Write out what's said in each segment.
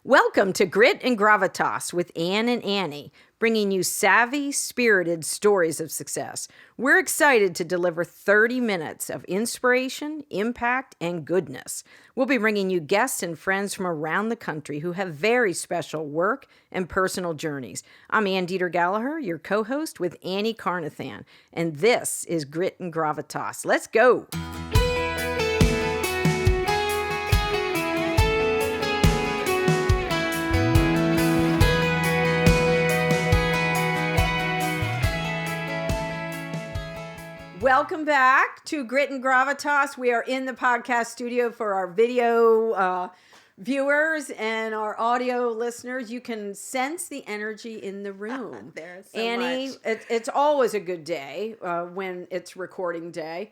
Welcome to Grit and Gravitas with Ann and Annie, bringing you savvy, spirited stories of success. We're excited to deliver 30 minutes of inspiration, impact, and goodness. We'll be bringing you guests and friends from around the country who have very special work and personal journeys. I'm Ann Deeter Gallaher, your co-host with Annie Carnathan, and this is Grit and Gravitas. Let's go! Welcome back to Grit and Gravitas. We are in the podcast studio for our video viewers and our audio listeners. You can sense the energy in the room. There's so Annie, much. It's always a good day when it's recording day.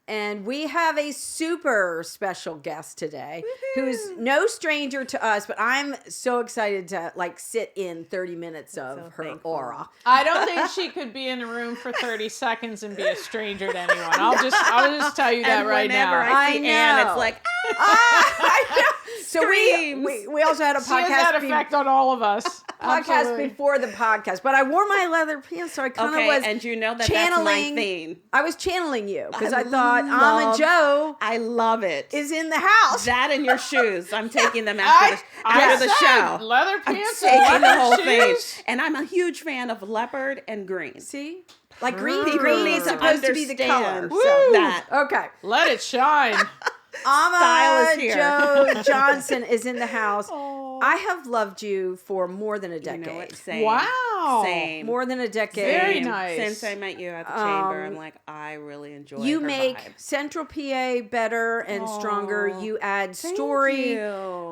And we have a super special guest today who's no stranger to us, but I'm so excited to sit in 30 minutes of her aura. I don't think she could be in a room for 30 seconds and be a stranger to anyone. I'll just tell you that right now. I see Ann, it's like, I know. So we also had a podcast. She has that effect on all of us. Podcast Absolutely. before the podcast, but I wore my leather pants, so I kind of was. And you know that channeling, that's my thing. I was channeling you because I thought Amma Jo I love it. is in the house. That and your shoes. I'm taking them after the show. Leather pants I'm taking and the whole leather thing. shoes. And I'm a huge fan of leopard and green. See, like green People need is to supposed to be the color. understand So that. okay. Let it shine. Amma Style is here. Jo Johnson is in the house. I have loved you for more than a decade. You know what? Same. Wow. Same. More than a decade. Very nice. Since I met you at the chamber, I'm like, I really enjoy You her make vibe. Central PA better and stronger. You add Thank story you.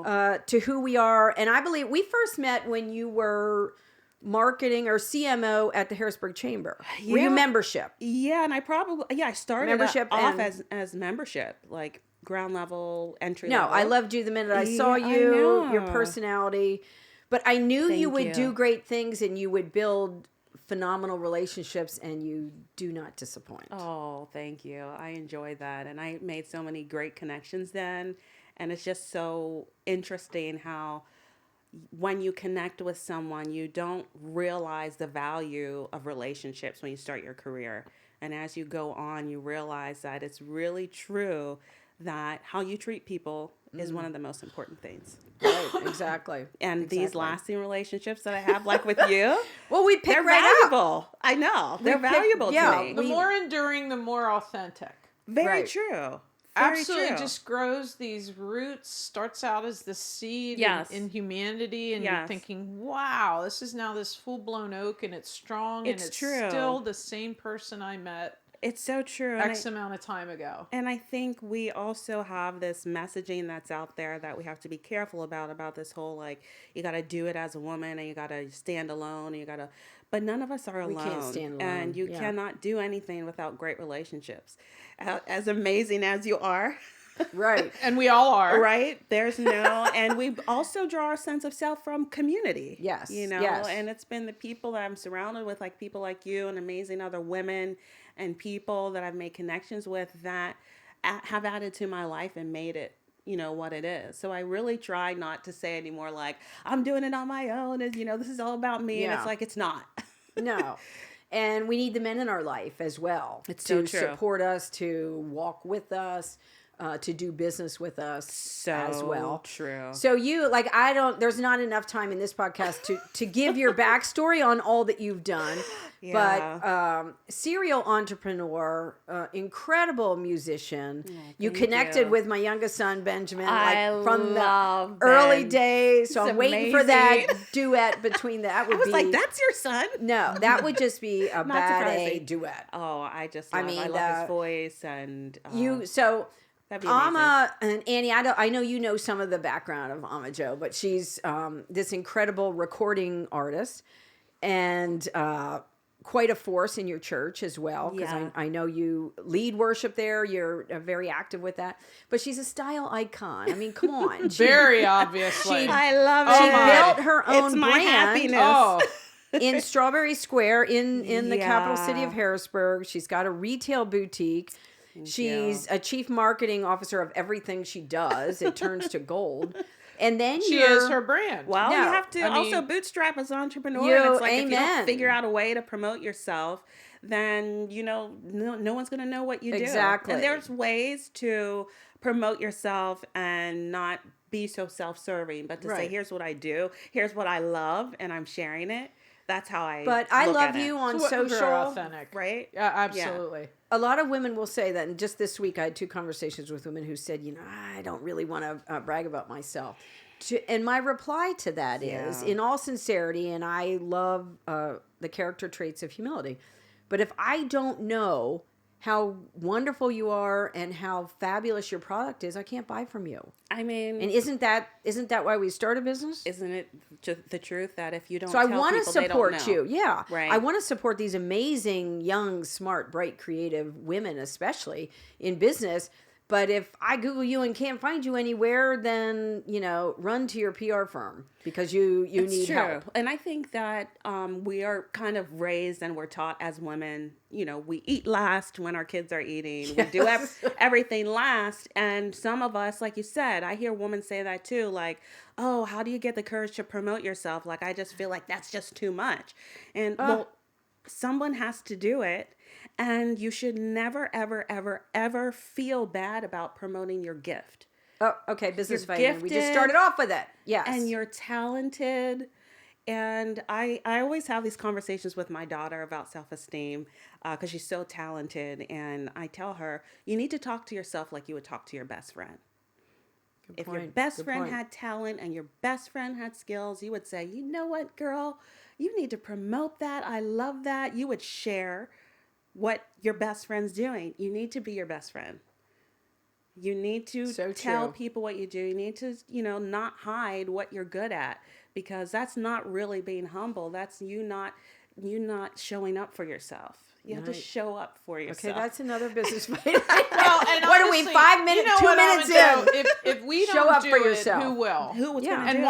To who we are. And I believe we first met when you were marketing or CMO at the Harrisburg Chamber. Were you Yeah. membership? Yeah, and I started Membership off and- as membership, like ground level, entry No, level. I loved you the minute I Yeah, saw I you, your know. personality. But I knew you Thank would you. do great things and you would build phenomenal relationships, and you do not disappoint. Oh, thank you. I enjoyed that. And I made so many great connections then. And it's just so interesting how when you connect with someone, you don't realize the value of relationships when you start your career. And as you go on, you realize that it's really true that how you treat people is one of the most important things. Right, exactly. And these lasting relationships that I have, like with you, Well, we pick they're right up. valuable. I know. They're pick- valuable yeah, to me. The more enduring, the more authentic. Very Right. true. Absolutely, true. just grows these roots, starts out as the seed Yes. in humanity, and you're Yes. thinking, wow, this is now this full-blown oak, and it's strong, It's and it's true. still the same person I met It's so true. X amount of time ago. And I think we also have this messaging that's out there that we have to be careful about this whole, like, you got to do it as a woman and you got to stand alone and you got to, but none of us are alone. We can't stand alone, And you yeah. cannot do anything without great relationships. As amazing as you are, Right. And we all are. right? There's no, and we also draw our sense of self from community. Yes, You know, yes. and it's been the people that I'm surrounded with, like people like you and amazing other women and people that I've made connections with that have added to my life and made it, what it is. So I really try not to say anymore, like, I'm doing it on my own. And, this is all about me. And Yeah. it's like, it's not. No. And we need the men in our life as well. It's to so true. support us, to walk with us, to do business with us as well. True. So you, there's not enough time in this podcast to give your backstory on all that you've done. Yeah. But serial entrepreneur, incredible musician. You thank connected you. with my youngest son, Benjamin, I from the love early Ben. days. So He's I'm waiting for that amazing. duet between that. Would I was be like, that's your son? no, that would just be a bad A surprising. duet. Oh, I mean, love his voice and that'd be Amma and Annie, I know you know some of the background of Amma Jo, but she's this incredible recording artist and quite a force in your church as well, because Yeah. I know you lead worship there. You're very active with that. But she's a style icon. I mean, come on. Very obviously. I love She it. built her own It's my brand. happiness. Oh, in Strawberry Square in the capital city of Yeah. Harrisburg. She's got a retail boutique. She's a chief marketing officer of everything she does. It turns to gold. And then She is her brand. Well, No, you have to I also mean- bootstrap as an entrepreneur. You- And it's like, if you amen. don't figure out a way to promote yourself, then, no one's going to know what you do. Exactly. And there's ways to promote yourself and not be so self-serving, but to say, Right. here's what I do, here's what I love, and I'm sharing it. That's how But I look love at it. you on Very social. authentic. Right? Yeah, absolutely. A lot of women will say that. And just this week, I had 2 conversations with women who said, I don't really want to brag about myself. And my reply to that is, Yeah. in all sincerity, and I love the character traits of humility, but if I don't know how wonderful you are and how fabulous your product is, I can't buy from you. I mean, And isn't that why we start a business? isn't it just the truth that if you don't So I tell want to people, they don't support know? you. Yeah. Right. I want to support these amazing, young, smart, bright, creative women, especially in business. But if I Google you and can't find you anywhere, then, run to your PR firm because you It's need true. help. And I think that we are kind of raised and we're taught as women, we eat last when our kids are eating. We do everything last. And some of us, like you said, I hear women say that too, like, oh, how do you get the courage to promote yourself? Like, I just feel like that's just too much. And well, someone has to do it. And you should never, ever, ever, ever feel bad about promoting your gift. Oh, okay. Business You're vitamin. We just gifted, started off with it. Yes. And you're talented. And I always have these conversations with my daughter about self-esteem because she's so talented. And I tell her, you need to talk to yourself like you would talk to your best friend. If your point. best Good friend point. had talent and your best friend had skills, you would say, you know what, girl, you need to promote that. I love that. You would share what your best friend's doing. You need to be your best friend. You need to So tell true. people what you do. You need to, not hide what you're good at because that's not really being humble. That's you not showing up for yourself. You have to Right. show up for yourself. Okay, that's another business vitamin. Well, and What are we, honestly, 5 minutes, you know 2 what, minutes Amma Jo? in? If we Show don't up do for it, yourself. who will? Who was Yeah. going to And do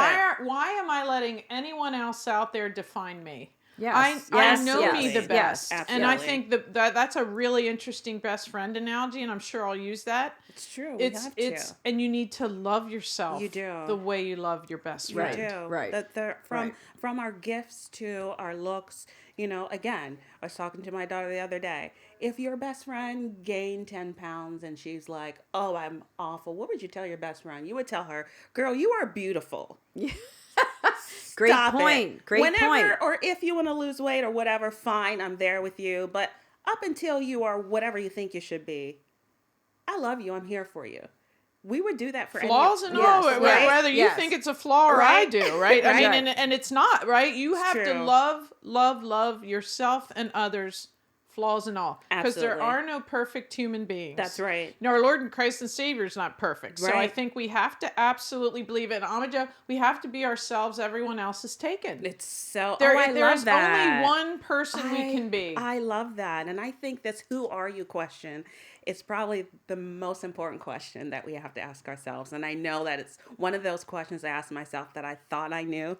it? why am I letting anyone else out there define me? Yes. I Yes, know yes, me the yes, best. And I absolutely. think that's a really interesting best friend analogy, and I'm sure I'll use that. It's true. We have to. And you need to love yourself. You do. The way you love your best You friend. do. right, From our gifts to our looks, again, I was talking to my daughter the other day. If your best friend gained 10 pounds and she's like, oh, I'm awful, what would you tell your best friend? You would tell her, girl, you are beautiful. Great Stop point. it. Great Whenever, point. or if you want to lose weight or whatever, fine, I'm there with you. But up until you are whatever you think you should be, I love you. I'm here for you. We would do that for Flaws and any, all, Yes, right? whether you yes. think it's a flaw or I Right. do, right? I mean, Right. and it's not, right? You have to true. love yourself and others, flaws and all. Because there Absolutely. are no perfect human beings. That's right. No, our Lord and Christ and Savior is not perfect. So I Right. think we have to absolutely believe it. And Amma Jo, we have to be ourselves. Everyone else is taken. It's so, There's love that. only one person we can be. I love that. And I think this who are you question is probably the most important question that we have to ask ourselves. And I know that it's one of those questions I asked myself that I thought I knew.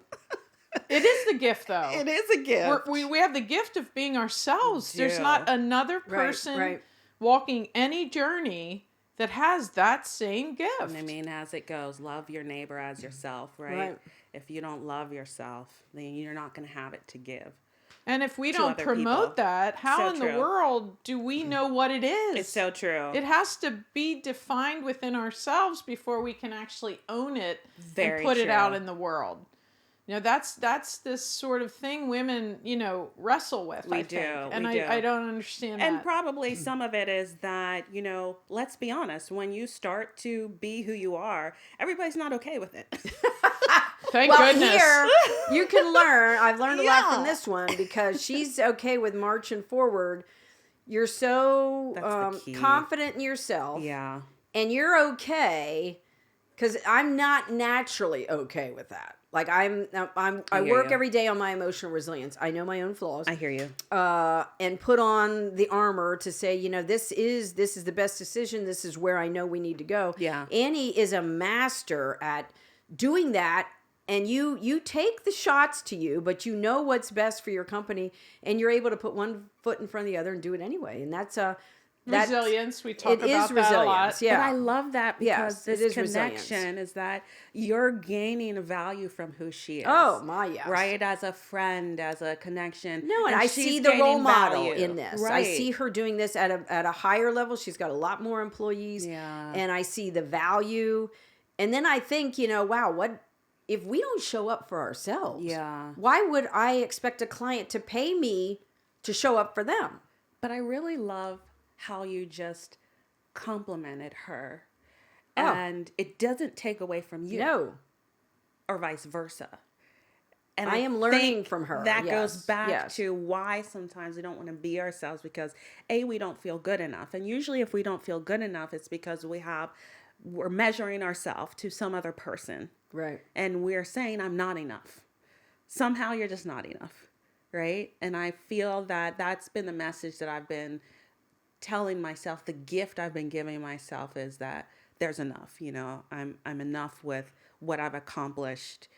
It is the gift, though. It is a gift. We have the gift of being ourselves. There's do. not another Right, person right. walking any journey that has that same gift. I mean, as it goes, love your neighbor as yourself, right? Right. If you don't love yourself, then you're not going to have it to give. And if we to don't other promote people. that, how So in the true. world do we know what it is? It's so true. It has to be defined within ourselves before we can actually own it Very and put it true. out in the world. That's this sort of thing women, wrestle with. We I think. do, And we do. I don't understand And that. probably some of it is that, let's be honest, when you start to be who you are, everybody's not okay with it. Thank Well, goodness. here you can learn. I've learned a lot from Yeah. this one because she's okay with marching forward. You're so That's the key. confident in yourself, Yeah. and you're okay. Because I'm not naturally okay with that. Like I hear work you. every day on my emotional resilience. I know my own flaws. I hear you. And put on the armor to say, this is the best decision. This is where I know we need to go. Yeah. Annie is a master at doing that. And you take the shots to you, but you know what's best for your company, and you're able to put one foot in front of the other and do it anyway. And that's Resilience. We talk It is about that a lot. resilience, yeah. But I love that because Yes, it this is resilience. connection is that you're gaining value from who she is. Oh, my, yes. Right? As a friend, as a connection. No, and I she's see the role gaining model value. in this. I Right. see her doing this at a higher level. She's got a lot more employees. Yeah. And I see the value. And then I think, wow, what if we don't show up for ourselves? Yeah. Why would I expect a client to pay me to show up for them? But I really love how you just complimented her. Oh. And it doesn't take away from you. No. Or vice versa. And I am learning think from her. That Yes, goes back yes. to why sometimes we don't want to be ourselves because we don't feel good enough. And usually if we don't feel good enough, it's because we're measuring ourselves to some other person. Right. And we're saying, I'm not enough. Somehow you're just not enough. Right. And I feel that that's been the message that I've been telling myself. The gift I've been giving myself is that there's enough. I'm enough with what I've accomplished.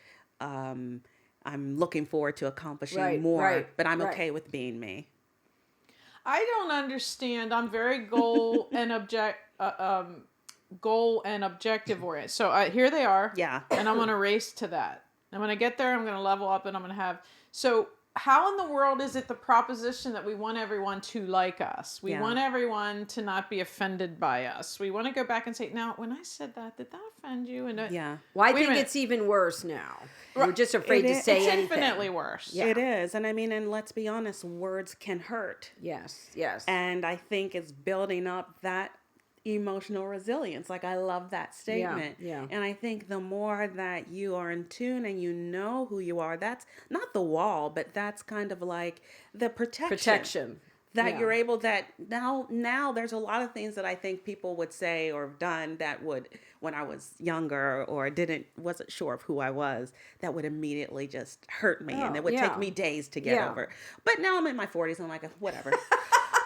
I'm looking forward to accomplishing more, but I'm okay with being me. I don't understand. I'm very goal and objective oriented. So here they are. Yeah. And I'm going to race to that. And when I get there, I'm going to level up and I'm going to have. So how in the world is it the proposition that we want everyone to like us? We want everyone to not be offended by us. We want to go back and say, now, when I said that, did that offend you? And Yeah. Well, I think it's even worse now. We're just afraid to say it's anything. infinitely worse. Yeah. It is. And I mean, and let's be honest, words can hurt. Yes, yes. And I think it's building up that emotional resilience. Like, I love that statement. Yeah. And I think the more that you are in tune and you know who you are, that's not the wall, but that's kind of like the protection. That you're able that now there's a lot of things that I think people would say or have done that would, when I was younger or wasn't sure of who I was, that would immediately just hurt me and it would take me days to get over. But now I'm in my 40s and I'm like, whatever. But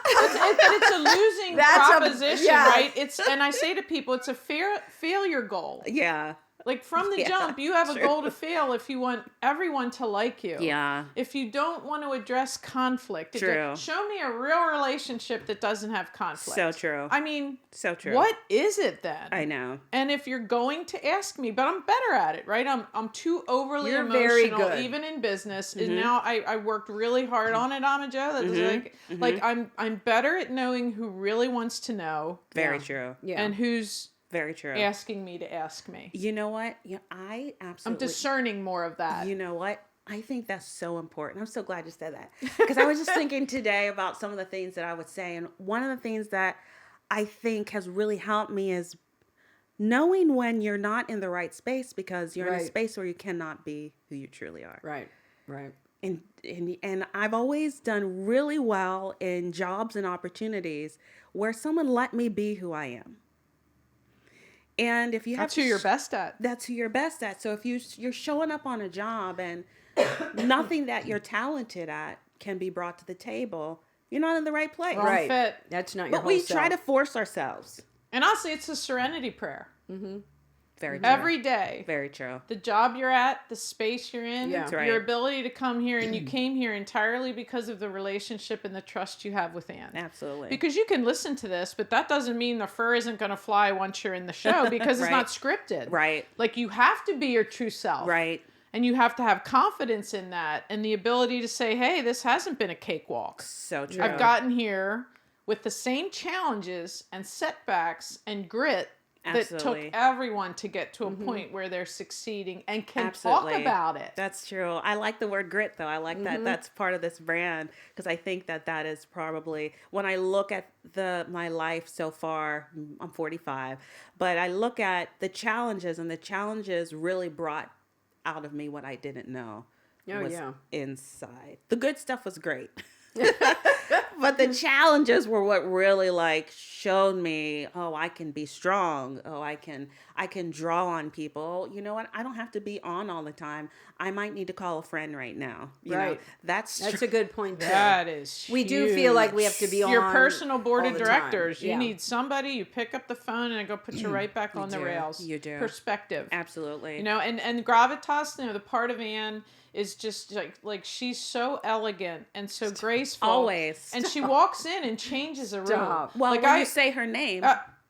it's a losing proposition, right? And I say to people, it's a failure goal. Yeah. Like from the jump, you have a goal to fail if you want everyone to like you. Yeah. If you don't want to address conflict. True. Show me a real relationship that doesn't have conflict. So true. I mean, so true. What is it then? I know. And if you're going to ask me, but I'm better at it, right? I'm too overly You're emotional, very good. even in business. And now I worked really hard on it, Amma Jo. That's like I'm better at knowing who really wants to know. Very true. Yeah. And who's very true. Asking me to ask me. You know what? I absolutely. I'm discerning more of that. You know what? I think that's so important. I'm so glad you said that. Because I was just thinking today about some of the things that I would say. And one of the things that I think has really helped me is knowing when you're not in the right space because you're in a space where you cannot be who you truly are. Right. And I've always done really well in jobs and opportunities where someone let me be who I am. And if you have that's who you're best at. That's who you're best at. So if you're showing up on a job and nothing that you're talented at can be brought to the table, you're not in the right place. Wrong fit. That's not your whole self. But we try to force ourselves. And honestly, it's a serenity prayer. Mm-hmm. Very true. Every day. Very true. The job you're at, the space you're in, That's right. your ability to come here, and you came here entirely because of the relationship and the trust you have with Ann. Absolutely. Because you can listen to this, but that doesn't mean the fur isn't going to fly once you're in the show because it's not scripted. Right. Like you have to be your true self. Right. And you have to have confidence in that and the ability to say, hey, this hasn't been a cakewalk. So true. I've gotten here with the same challenges and setbacks and grit that took everyone to get to a point where they're succeeding and can talk about it. That's true. I like the word grit, though. I like that. That's part of this brand because I think that is probably when I look at my life so far. I'm 45, but I look at the challenges, and the challenges really brought out of me what I didn't know was inside. The good stuff was great. But the challenges were what really showed me, I can be strong. I can draw on people. You know what? I don't have to be on all the time. I might need to call a friend right now. You know? That's a good point too. That is we do feel like we have to be on your personal board all of the directors. time. You need somebody, you pick up the phone and go put you right back on the rails. You do. Perspective. Absolutely. You know, and Gravitas, the part of Ann is just like she's so elegant and so graceful. Always. And and she walks in and changes a room. Stop. Well, like when you say her name.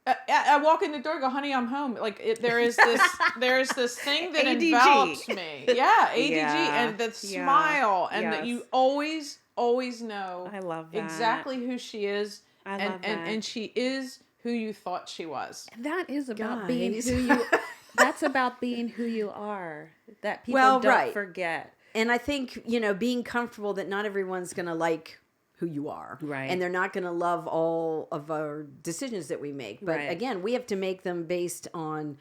I walk in the door, go, honey, I'm home. Like there is this thing that ADG. envelops me. Yeah, ADG, Yeah. and the Yeah. smile, and that Yes. you always know. I love that. Exactly who she is, I and love that. and she is who you thought she was. That is about being Guys. who you. That's about being who you are. That people Well, don't right. forget. And I think, being comfortable that not everyone's going to like who you are. Right. And they're not going to love all of our decisions that we make. But Right. again, we have to make them based on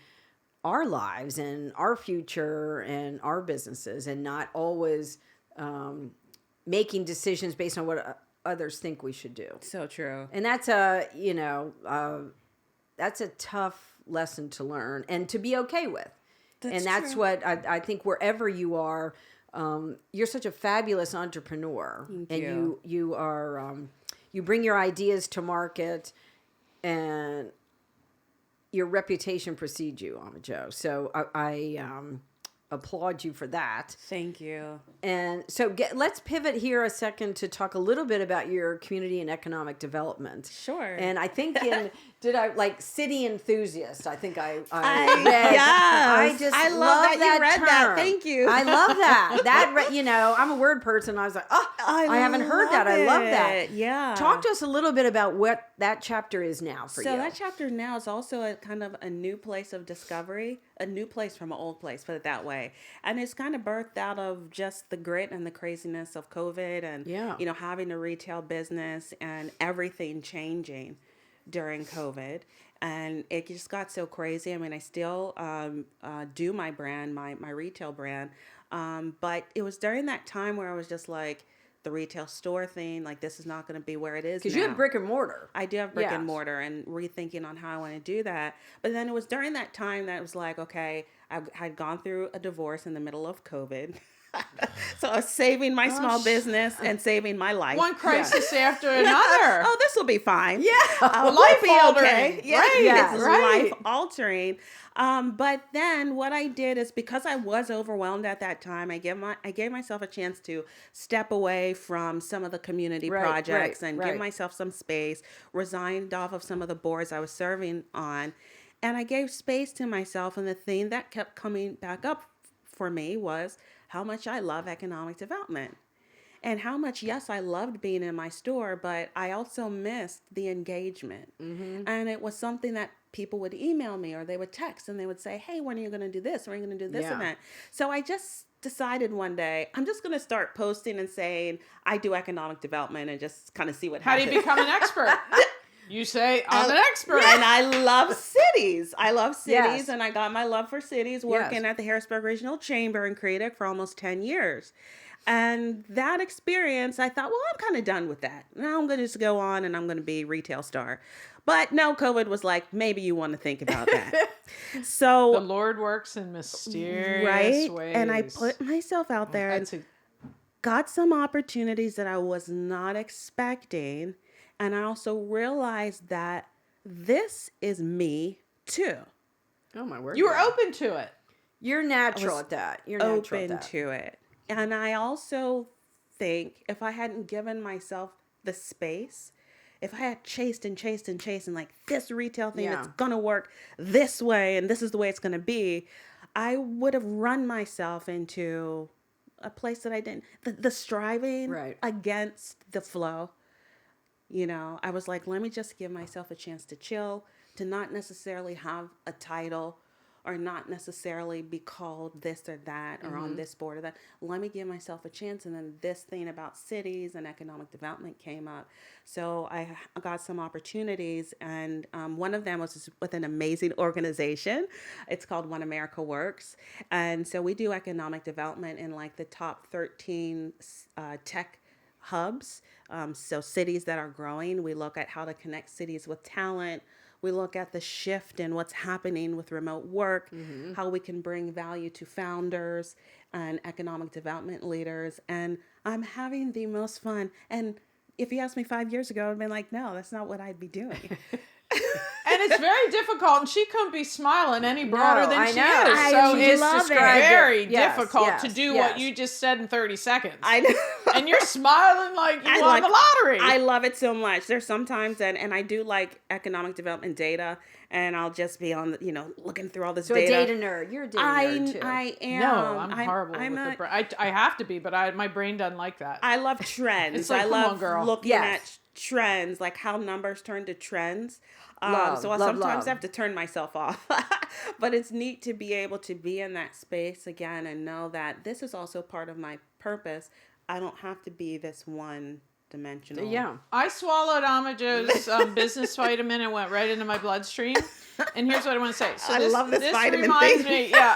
our lives and our future and our businesses, and not always making decisions based on what others think we should do. So true. And that's that's a tough lesson to learn and to be okay with. And that's true. what I think wherever you are, you're such a fabulous entrepreneur. Thank and you. you are, you bring your ideas to market, and your reputation precedes you, Amma Jo. So I applaud you for that. Thank you. And so let's pivot here a second to talk a little bit about your community and economic development. Sure. And I think city enthusiast, I think I read. Yes. I love that you read that. term. Thank you. I love that. I'm a word person. I was like, I haven't heard that. I love that. Yeah. Talk to us a little bit about what that chapter is now for you. So that chapter now is also a kind of a new place of discovery, a new place from an old place, put it that way. And it's kind of birthed out of just the grit and the craziness of COVID and, having a retail business and everything changing during COVID. And it just got so crazy. I mean, I still do my brand, my retail brand. But it was during that time where I was just like, the retail store thing, like this is not going to be where it is Because now. you have brick and mortar. I do have brick Yes. and mortar, and rethinking on how I want to do that. But then it was during that time that it was like, okay, I had gone through a divorce in the middle of COVID. So I was saving my small business and saving my life. One crisis after another. Oh, this will be fine. Yeah. Life altering. Yeah, Right. Yes. It's Right. life altering. But then what I did is, because I was overwhelmed at that time, I gave myself a chance to step away from some of the community projects and give myself some space, resigned off of some of the boards I was serving on. And I gave space to myself. And the thing that kept coming back up for me was how much I love economic development. And how much, yes, I loved being in my store, but I also missed the engagement. Mm-hmm. And it was something that people would email me or they would text and they would say, hey, when are you going to do this? When are you going to do this and that? So I just decided one day, I'm just going to start posting and saying, I do economic development, and just kind of see what How do happens. you become an expert? You say, I'm an expert. And I love cities. I love cities. Yes. And I got my love for cities working at the Harrisburg Regional Chamber in Creative for almost 10 years. And that experience, I thought, well, I'm kind of done with that. Now I'm going to just go on and I'm going to be retail star. But no, COVID was like, maybe you want to think about that. So The Lord works in mysterious ways. And I put myself out there and got some opportunities that I was not expecting. And I also realized that this is me too. Oh my word. You were open to it. You're natural at that. You're natural at Open that. to it. And I also think if I hadn't given myself the space, if I had chased and like this retail thing that's going to work this way and this is the way it's going to be, I would have run myself into a place that I didn't. The striving against the flow. I was like, let me just give myself a chance to chill, to not necessarily have a title or not necessarily be called this or that or on this board or that. Let me give myself a chance. And then this thing about cities and economic development came up. So I got some opportunities, and one of them was with an amazing organization. It's called One America Works. And so we do economic development in like the top 13 tech hubs. So cities that are growing, we look at how to connect cities with talent. We look at the shift in what's happening with remote work, how we can bring value to founders and economic development leaders. And I'm having the most fun. And if you asked me 5 years ago, I'd been like, no, that's not what I'd be doing. And it's very difficult, and she couldn't be smiling any broader No, than I she know. is. I So it's love just it. very Yes, difficult yes, to do yes. what you just said in 30 seconds. I know. And you're smiling like you I won the lottery. I love it so much. There's sometimes, and I do like economic development data, and I'll just be on, looking through all this So data. a data nerd. You're a data nerd too. I am. No, I'm horrible I'm with the brain. I have to be, but my brain doesn't like that. I love trends. It's like, I come love on, girl. looking Yes. at trends, like how numbers turn to trends. Love, So I love, sometimes love. have to turn myself off. But it's neat to be able to be in that space again and know that this is also part of my purpose. I don't have to be this one dimensional. Yeah. I swallowed Amma Jo's business vitamin and went right into my bloodstream. And here's what I want to say. So I love this vitamin reminds thing. me, yeah,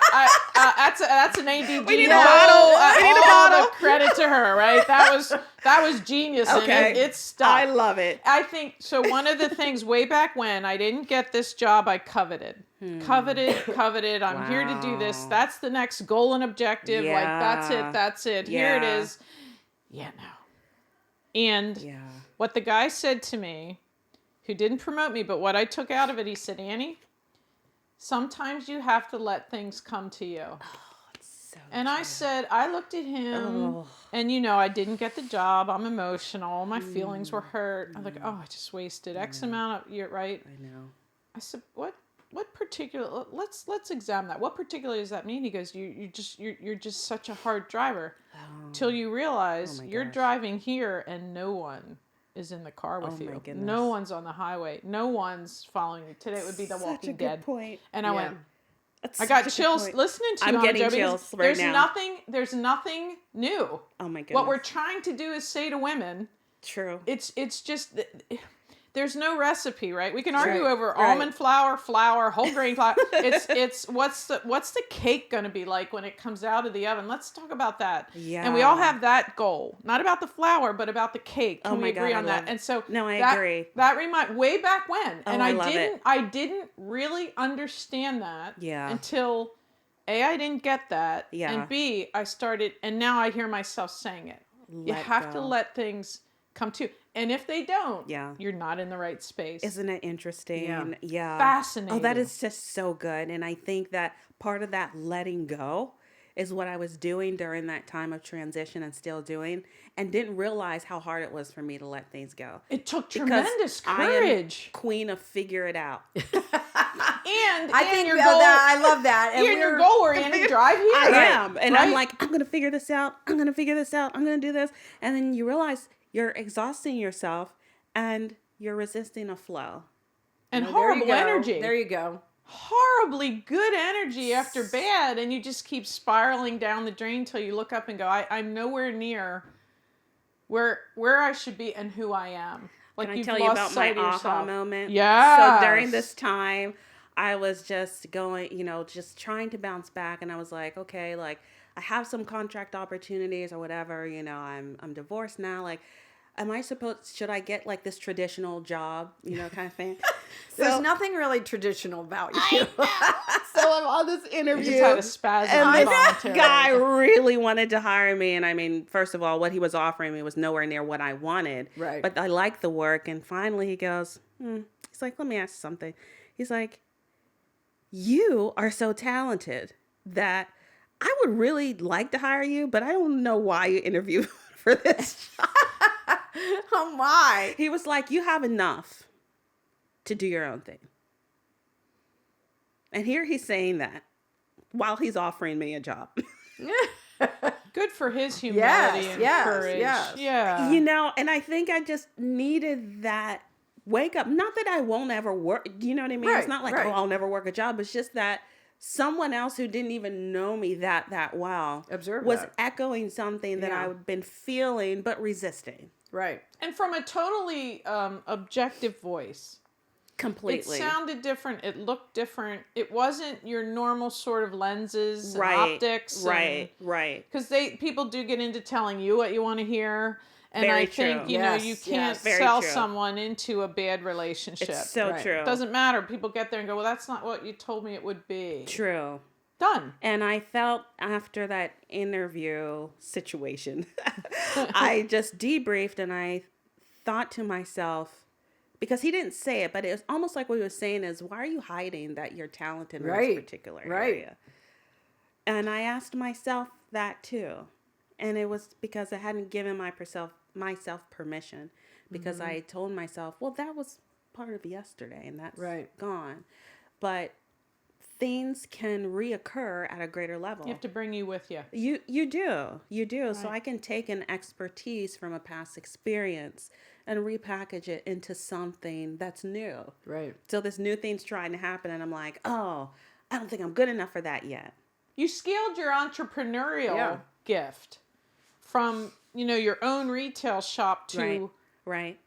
that's an ADD. We need a all- bottle. We need a all bottle. the credit to her, right? That was genius. Okay. And it's stuck. I love it. I think so. One of the things way back when I didn't get this job, I coveted. Coveted. I'm here to do this. Wow. That's the next goal and objective. Like, Yeah. that's it. Here it Yeah. is. Yeah, no. And Yeah. what the guy said to me, who didn't promote me, but what I took out of it, he said, Annie, sometimes you have to let things come to you. So And I said, I looked at him, and I didn't get the job. I'm emotional. My feelings were hurt. I'm like, oh, I just wasted X amount of year, right? I know. I said, what particular? Let's examine that. What particularly does that mean? He goes, you're just such a hard driver, till you realize Oh my you're gosh. driving here and no one is in the car with Oh my you. goodness. No one's on the highway. No one's following you. Today would be The Such Walking a good Dead. point. And I Yeah. went. That's I got such a good chills point. listening to you. I'm Amma getting Jo, because chills right there's now. There's nothing new. Oh my goodness. What we're trying to do is say to women, True. it's just there's no recipe, right? We can argue Right, over right. almond flour, whole grain flour. It's what's the cake going to be like when it comes out of the oven? Let's talk about that. Yeah. And we all have that goal, not about the flour, but about the cake. Can Oh we my agree God, on I that? love it. And so No, I that, agree. That way back when, and I love it. I didn't really understand that. Yeah. Until A, I didn't get that. Yeah. And B, I started, and now I hear myself saying it. You Let have to go. let things come to you. And if they don't, Yeah. you're not in the right space. Isn't it interesting? Yeah. Yeah. Fascinating. Oh, that is just so good. And I think that part of that letting go is what I was doing during that time of transition and still doing, and didn't realize how hard it was for me to let things go. It took Because tremendous I am courage. queen of figure it out. And think your that- goal, I love that. And your we're- goal oriented drive here. I Right. am. And I'm Right? like, I'm going to figure this out. I'm going to figure this out. I'm going to do this. And then you realize you're exhausting yourself and you're resisting a flow. and There you horrible go. energy. There you go. Horribly good energy after bad, and you just keep spiraling down the drain till you look up and go, I'm nowhere near where I should be and who I am. Like, Can I you've tell you lost about my sight of aha yourself. moment? Yes. So during this time, I was just going, just trying to bounce back. And I was like, okay, like I have some contract opportunities or whatever, I'm divorced now. Like, should I get like this traditional job, kind of thing? There's nothing really traditional about you. So I'm on this You interview. just had a spasm And this involuntarily. guy really wanted to hire me. And I mean, first of all, what he was offering me was nowhere near what I wanted. Right. But I liked the work. And finally he goes, he's like, let me ask you something. He's like, you are so talented that I would really like to hire you, but I don't know why you interviewed for this job. Oh my. He was like, you have enough to do your own thing. And here he's saying that while he's offering me a job. Good for his humility and courage. yes. Yeah. And I think I just needed that wake up. Not that I won't ever work. You know what I mean? Right, It's not like, right. oh, I'll never work a job. It's just that someone else who didn't even know me that well Observe was that. echoing something that Yeah. I've been feeling but resisting. Right. And from a totally objective voice. Completely. It sounded different. It looked different. It wasn't your normal sort of lenses and right. optics. Right. Right. Because people do get into telling you what you want to hear. And Very I think, true. Yes, you yes. can't Very sell true. someone into a bad relationship. It's so Right. true. It doesn't matter. People get there and go, well, that's not what you told me it would be. True. Done. And I felt after that interview situation, I just debriefed and I thought to myself, because he didn't say it, but it was almost like what he was saying is, why are you hiding that you're talented in Right, this particular right. area? And I asked myself that too. And it was because I hadn't given myself permission, because I told myself, well, that was part of yesterday and that's Right. gone. But things can reoccur at a greater level. You have to bring you with you. You do. So Right. I can take an expertise from a past experience and repackage it into something that's new. Right. So this new thing's trying to happen, and I'm like, oh, I don't think I'm good enough for that yet. You scaled your entrepreneurial Yeah. gift from, your own retail shop to Right.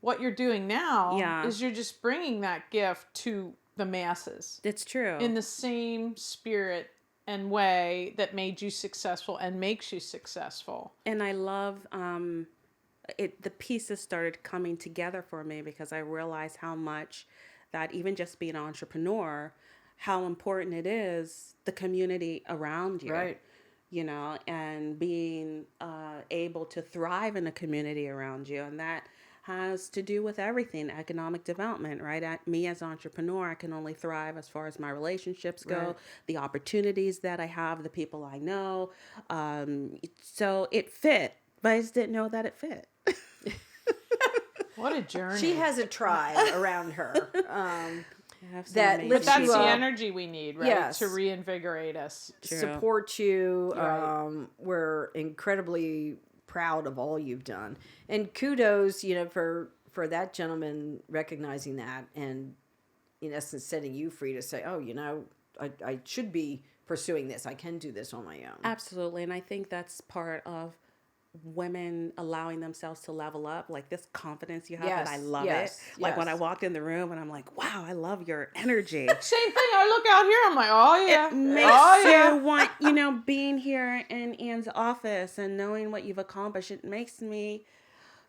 what you're doing now. Yeah. Is you're just bringing that gift to the masses It's true. in the same spirit and way that made you successful and makes you successful. And I love the pieces started coming together for me, because I realized how much that even just being an entrepreneur, how important it is, the community around you. Right. And being able to thrive in a community around you. And that has to do with everything, economic development, right? Me as an entrepreneur, I can only thrive as far as my relationships go, Right. the opportunities that I have, the people I know. So it fit, but I just didn't know that it fit. What a journey. She has a tribe around her. I have some That amazing lifts But that's you the up. energy we need, right? Yes. To reinvigorate us. True. Support you. Right. We're incredibly proud of all you've done, and kudos, for that gentleman recognizing that and, in essence, setting you free to say, oh, I should be pursuing this. I can do this on my own. Absolutely. And I think that's part of women allowing themselves to level up, like this confidence you have. Yes, And I love yes, it. Like when I yes. walked in the room and I'm like, wow, I love your energy. Same thing. I look out here, I'm like, oh yeah. It makes Oh yeah. you want, being here in Anne's office and knowing what you've accomplished, it makes me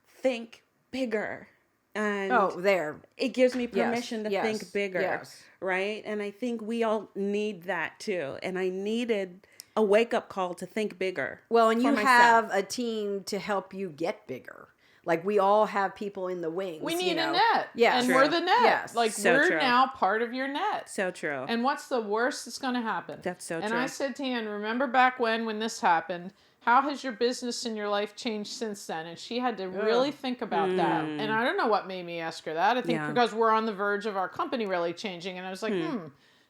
think bigger. And it gives me permission to think bigger. Yes. Right? And I think we all need that too. And I needed a wake-up call to think bigger. Well, and for you myself. have a team to help you get bigger. Like, we all have people in the wings. We need a net. Yeah, and true. we're the net. Yes. Like, So we're true. now part of your net. So true. And what's the worst that's going to happen? That's so and true. I said to Anne, remember back when this happened, how has your business and your life changed since then? And she had to really think about that. And I don't know what made me ask her that. I think Yeah. because we're on the verge of our company really changing. And I was like,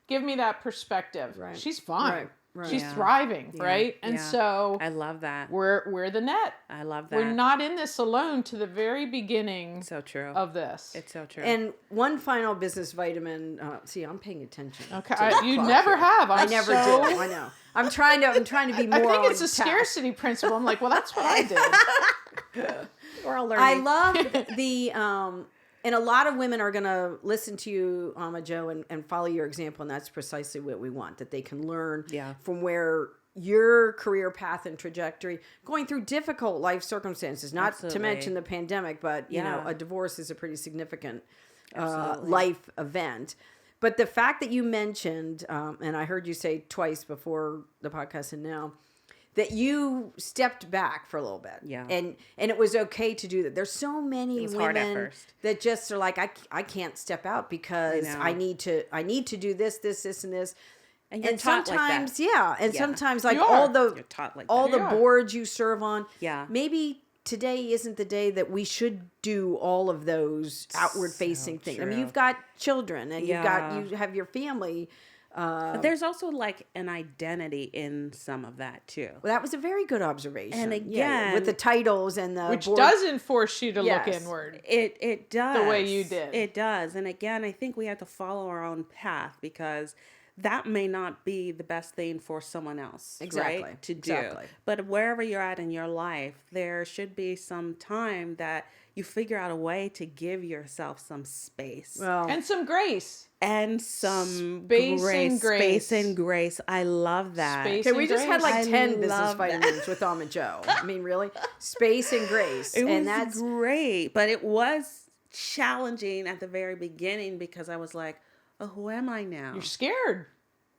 give me that perspective. Right. She's fine. Right. Right. She's Yeah. thriving, Yeah. right? And Yeah. so I love that. we're the net. I love that. We're not in this alone to the very beginning So true. of this. It's so true. And one final business vitamin. See, I'm paying attention. Okay, to the you clock never here. have. I I'm never so- do. I know. I'm trying to be more. I think on it's a task. scarcity principle. I'm like, well, that's what I did. We're all learning. I love the and a lot of women are going to listen to you, Amma Jo, and follow your example, and that's precisely what we want, that they can learn from where your career path and trajectory, going through difficult life circumstances, not to Absolutely. mention the pandemic, but Yeah. a divorce is a pretty significant Absolutely. life event. But the fact that you mentioned, and I heard you say twice before the podcast and now, that you stepped back for a little bit. Yeah. And it was okay to do that. There's so many was hard at women first. that just are like, I can't step out because know. I need to do this, and this. And you're taught like that. sometimes, and Yeah. sometimes like You are. all the You're taught like all that. the You are. boards you serve on. Yeah. Maybe today isn't the day that we should do all of those outward facing things. I mean, true. you've got children and Yeah. you have your family. But there's also like an identity in some of that too. Well, that was a very good observation. And Yeah, with again- the titles and the Which board- doesn't force you to Yes. look inward. It does. way you did. It does. And again, I think we have to follow our own path, because that may not be the best thing for someone else, Exactly. right? To do. Exactly. But wherever you're at in your life, there should be some time that you figure out a way to give yourself some space. Well, And some grace. And some Space grace, and grace. space and grace. I love that. Space. okay, we just had like I 10 business love that. vitamins with Amma Jo. I mean, really? Space and grace. It and was that's great, but it was challenging at the very beginning, because I was like, "Oh, who am I now?" You're scared.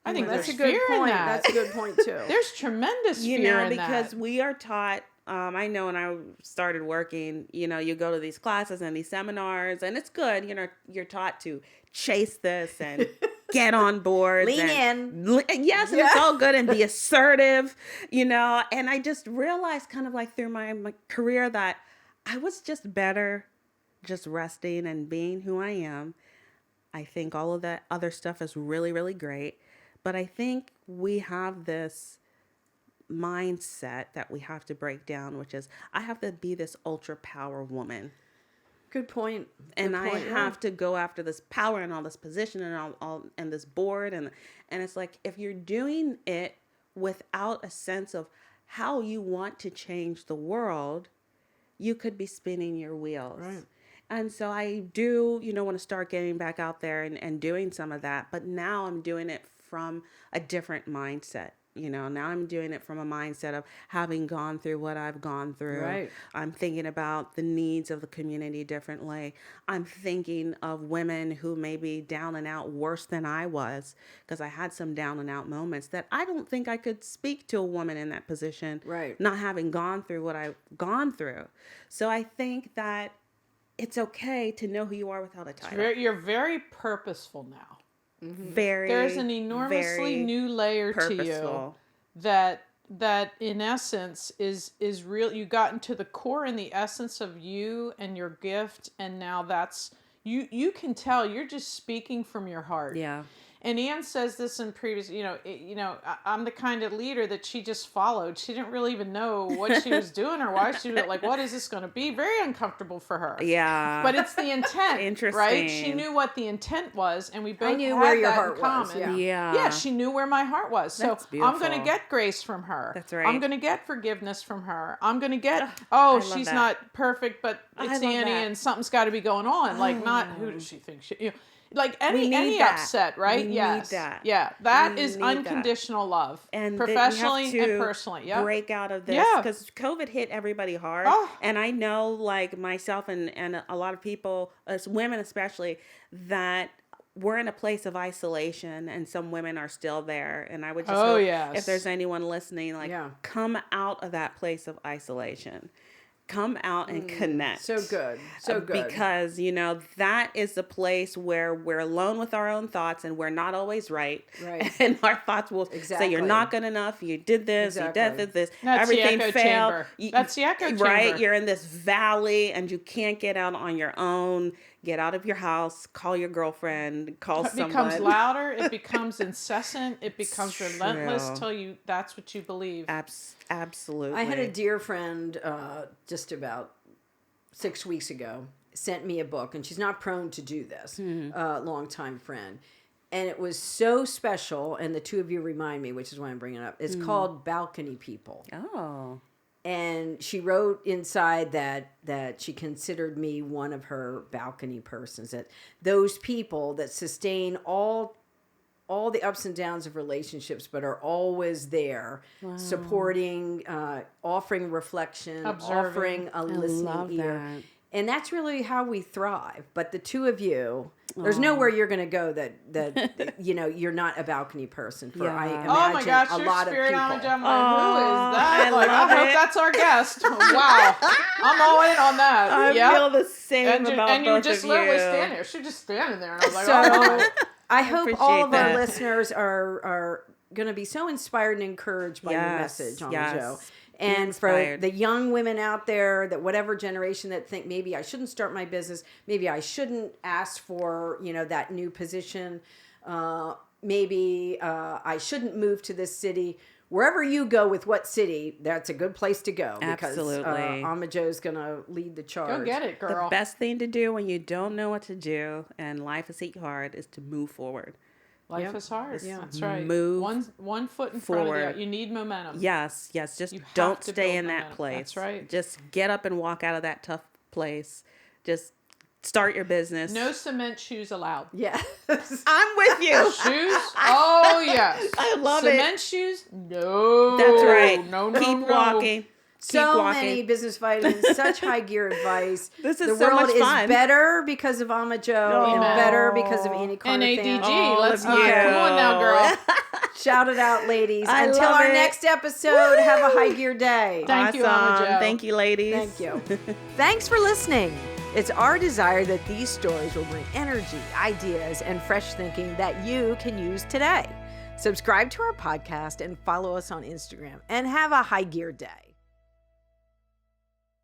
I think that's there's a good fear point. in that. That's a good point too. There's tremendous You fear know, in because that. we are taught I know when I started working, you go to these classes and these seminars, and it's good. You're taught to chase this and get on board. Lean in. Yes, and it's all good and be assertive, And I just realized kind of like through my career that I was just better just resting and being who I am. I think all of that other stuff is really, really great. But I think we have this mindset that we have to break down, which is I have to be this ultra power woman. Good point. And I have to go after this power and all this position and all and this board. And it's like, if you're doing it without a sense of how you want to change the world, you could be spinning your wheels. Right. And so I do, want to start getting back out there and doing some of that. But now I'm doing it from a different mindset. Now I'm doing it from a mindset of having gone through what I've gone through. Right. I'm thinking about the needs of the community differently. I'm thinking of women who may be down and out worse than I was, because I had some down and out moments that I don't think I could speak to a woman in that position, Right. not having gone through what I've gone through. So I think that it's okay to know who you are without a title. You're very purposeful now. Very, There's an enormously very new layer to you purposeful. that in essence is real. You got into the core and the essence of you and your gift, and now that's you can tell you're just speaking from your heart. Yeah. And Ann says this in previous, I'm the kind of leader that she just followed. She didn't really even know what she was doing or why she was like, what is this going to be? Very uncomfortable for her. Yeah. But it's the intent. Interesting. Right? She knew what the intent was, and we both knew had where your that heart in common. was, Yeah. Yeah, she knew where my heart was. So That's I'm going to beautiful. get grace from her. That's right. I'm going to get forgiveness from her. I'm going to get, I love she's that. not perfect, but I it's love Annie that. and something's got to be going on. Like, not who does she think she, like We need any that. upset, right? We need yes. that. Yeah. That We is need that. unconditional love. And professionally that you have to and personally. Yeah. break out of this, Yeah. because COVID hit everybody hard. Oh. And I know, like myself and a lot of people, as women especially, that we're in a place of isolation, and some women are still there. And I would just hope yes. if there's anyone listening, come out of that place of isolation. Come out and connect. So good. So good. Because, that is the place where we're alone with our own thoughts, and we're not always right. Right. And our thoughts will say, you're not good enough. You did this. Exactly. You did this. That's Everything the echo failed. chamber. That's the echo chamber. Right. You're in this valley and you can't get out on your own. Get out of your house. Call your girlfriend. Call someone. It becomes louder. It becomes incessant. It becomes True. relentless till that's what you believe. Absolutely. I had a dear friend just about 6 weeks ago sent me a book, and she's not prone to do this, longtime friend. And it was so special, and the two of you remind me, which is why I'm bringing it up. It's called Balcony People. Oh. And she wrote inside that she considered me one of her balcony persons, that those people that sustain all the ups and downs of relationships, but are always there, supporting, offering reflection, Observing. offering a listening ear. That. And that's really how we thrive. But the two of you, there's nowhere you're going to go that you're not a balcony person for. I imagine Oh my gosh, a your lot of spirit people. animal. I'm like, who is that? I Like, love I hope it. that's our guest. Wow, I'm all in on that. I yeah. feel the same and about and you both just of literally you. stand there. She's just standing there, and I was like, So all right. I hope appreciate all of that. our listeners are going to be so inspired and encouraged by your Yes, message, Amma yes. Jo. Be And for inspired. the young women out there, that whatever generation that think maybe I shouldn't start my business, maybe I shouldn't ask for that new position, maybe I shouldn't move to this city. Wherever you go with what city, that's a good place to go. Absolutely. Because Amma Jo's going to lead the charge. Go get it, The girl. best thing to do when you don't know what to do and life is hard is to move forward. Life is hard. Yeah. That's right. Move one foot in front of the forward. other. You need momentum. Yes. Just You have don't to stay build in that momentum. place. That's right. Just get up and walk out of that tough place. Just start your business. No cement shoes allowed. Yeah. I'm with you. Shoes? Oh yes. I love it. Cement shoes? No. That's right. No. Keep no. walking. So Keep walking. many business vitamins, such high gear advice. This is the so world much fun. is better because of Amma Jo and Amen. better because of Annie Carnathan. NADG. All Let's of come you. on now, girl. Shout it out, ladies. I Until love our it. next episode, have a high gear day. Thank you, Amma Jo. Thank you, ladies. Thank you. Thanks for listening. It's our desire that these stories will bring energy, ideas, and fresh thinking that you can use today. Subscribe to our podcast and follow us on Instagram, and have a high gear day.